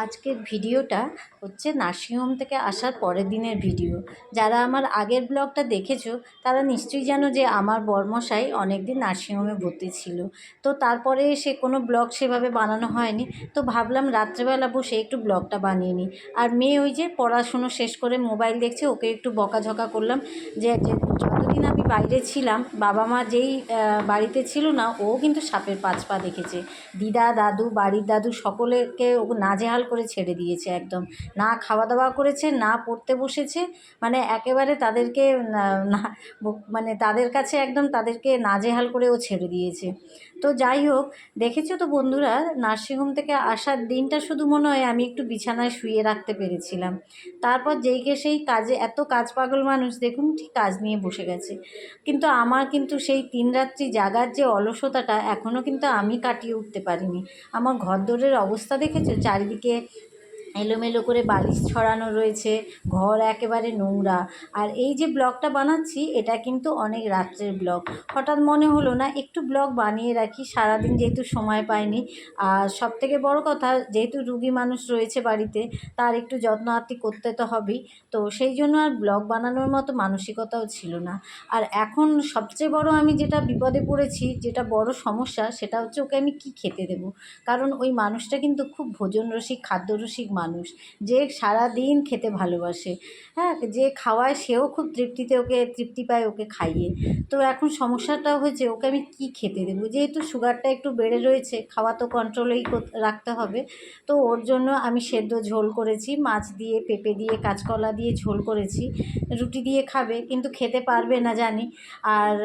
আজকের ভিডিওটা হচ্ছে নার্সিংহোম থেকে আসার পরের দিনের ভিডিও। যারা আমার আগের ব্লগটা দেখেছো তারা নিশ্চয়ই জানো যে আমার বরমশাই অনেক দিন নার্সিংহোমে ভর্তি ছিল। তো তারপরে সে কোনো ব্লগ সেভাবে বানানো হয়নি। তো ভাবলাম রাত্রেবেলা বসে একটু ব্লগটা বানিয়ে নিই। আর মেয়ে ওই যে পড়াশুনো শেষ করে মোবাইল দেখছে, ওকে একটু বকাঝকা করলাম যে যতদিন আমি বাইরে ছিলাম, বাবা মা যেই বাড়িতে ছিল না, ও কিন্তু সাপের 5 পা দেখেছে। দিদা দাদু, বাড়ির দাদু সকলেকে ও নাজেহাল করে ছেড়ে দিয়েছে। একদম না খাওয়া দাওয়া করেছে, না পড়তে বসেছে, মানে একেবারে তাদেরকে না মানে তাদের কাছে একদম তাদেরকে নাজেহাল করে ও ছেড়ে দিয়েছে। তো যাই হোক, দেখেছো তো বন্ধুরা, নার্সিংহোম থেকে আসার দিনটা শুধু মনে হয় আমি একটু বিছানায় শুয়ে রাখতে পেরেছিলাম। তারপর যেইকে সেই কাজে, এত কাজ পাগল মানুষ দেখুন ঠিক কাজ নিয়ে বসে গেছে। কিন্তু আমার কিন্তু সেই 3 রাত্রি জাগার যে অলসতাটা এখনও কিন্তু আমি কাটিয়ে উঠতে পারিনি। আমার ঘরদোরের অবস্থা দেখেছো? চারিদিকে এলোমেলো করে বালিশ ছড়ানো রয়েছে, ঘর একেবারে নোংরা। আর এই যে ব্লগটা বানাচ্ছি এটা কিন্তু অনেক রাত্রের ব্লগ। হঠাৎ মনে হলো না একটু ব্লগ বানিয়ে রাখি, সারাদিন যেহেতু সময় পাইনি। আর সবথেকে বড় কথা, যেহেতু রুগী মানুষ রয়েছে বাড়িতে, তার একটু যত্ন আত্তি করতে তো হবেই। তো সেই জন্য আর ব্লগ বানানোর মতো মানসিকতাও ছিল না। আর এখন সবচেয়ে বড় আমি যেটা বিপদে পড়েছি, যেটা বড় সমস্যা, সেটা হচ্ছে ওকে আমি কী খেতে দেবো। কারণ ওই মানুষটা কিন্তু খুব ভোজনরসিক, খাদ্যরসিক মানুষ, যে সারাদিন খেতে ভালোবাসে। হ্যাঁ, যে খাওয়ায় সেও খুব ওকে তৃপ্তি পায় ওকে খাইয়ে। তো এখন সমস্যাটা হয়েছে ওকে আমি কী খেতে দেবো, যেহেতু সুগারটা একটু বেড়ে রয়েছে, খাওয়া তো কন্ট্রোলেই রাখতে হবে। তো ওর জন্য আমি সেদ্ধ ঝোল করেছি, মাছ দিয়ে, পেঁপে দিয়ে, কাঁচকলা দিয়ে ঝোল করেছি। রুটি দিয়ে খাবে, কিন্তু খেতে পারবে না জানি। আর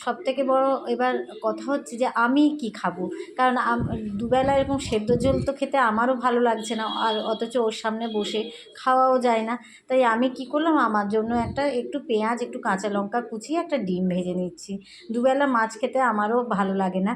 সবথেকে বড় এবার কথা হচ্ছে যে আমি কি খাবো, কারণ দুবেলা এরকম সেদ্ধ ঝোল তো খেতে আমারও ভালো লাগছে না, আর অথচ ওর সামনে বসে খাওয়াও যায় না। তাই আমি কি করলাম, আমার জন্য একটু পেঁয়াজ, একটু কাঁচা লঙ্কা কুচিয়ে একটা ডিম ভেজে নিচ্ছি। দুবেলা মাছ খেতে আমারও ভালো লাগে না।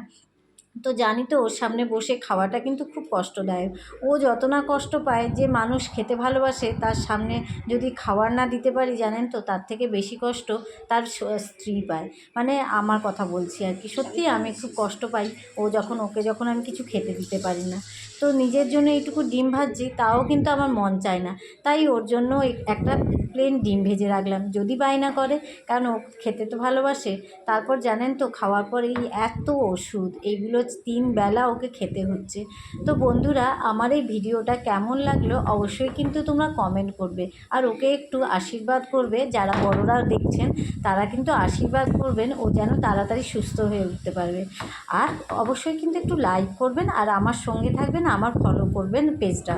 তো জানি তো ওর সামনে বসে খাওয়াটা কিন্তু খুব কষ্টদায়ক। ও যত না কষ্ট পায়, যে মানুষ খেতে ভালোবাসে তার সামনে যদি খাবার না দিতে পারি, জানেন তো তার থেকে বেশি কষ্ট তার স্ত্রী পায়। মানে আমার কথা বলছি আর কি, সত্যিই আমি খুব কষ্ট পাই ওকে যখন আমি কিছু খেতে দিতে পারি না। তো নিজের জন্য এইটুকু ডিম ভাজছি, তাও কিন্তু আমার মন চায় না। তাই ওর জন্য একটা প্লেন ডিম ভেজে রাখলাম, যদি বায়না করে, কারণ ও খেতে তো ভালোবাসে। তারপর জানেন তো খাওয়ার পর এই এত ওষুধ, এইগুলো 3 বেলা ওকে খেতে হচ্ছে। তো বন্ধুরা, আমার এই ভিডিওটা কেমন লাগলো অবশ্যই কিন্তু তোমরা কমেন্ট করবে। আর ওকে একটু আশীর্বাদ করবে, যারা বড়রা দেখছেন তারা কিন্তু আশীর্বাদ করবেন ও যেন তাড়াতাড়ি সুস্থ হয়ে উঠতে পারবে। আর অবশ্যই কিন্তু একটু লাইক করবেন, আর আমার সঙ্গে থাকবেন, আমার ফলো করবেন পেজটা।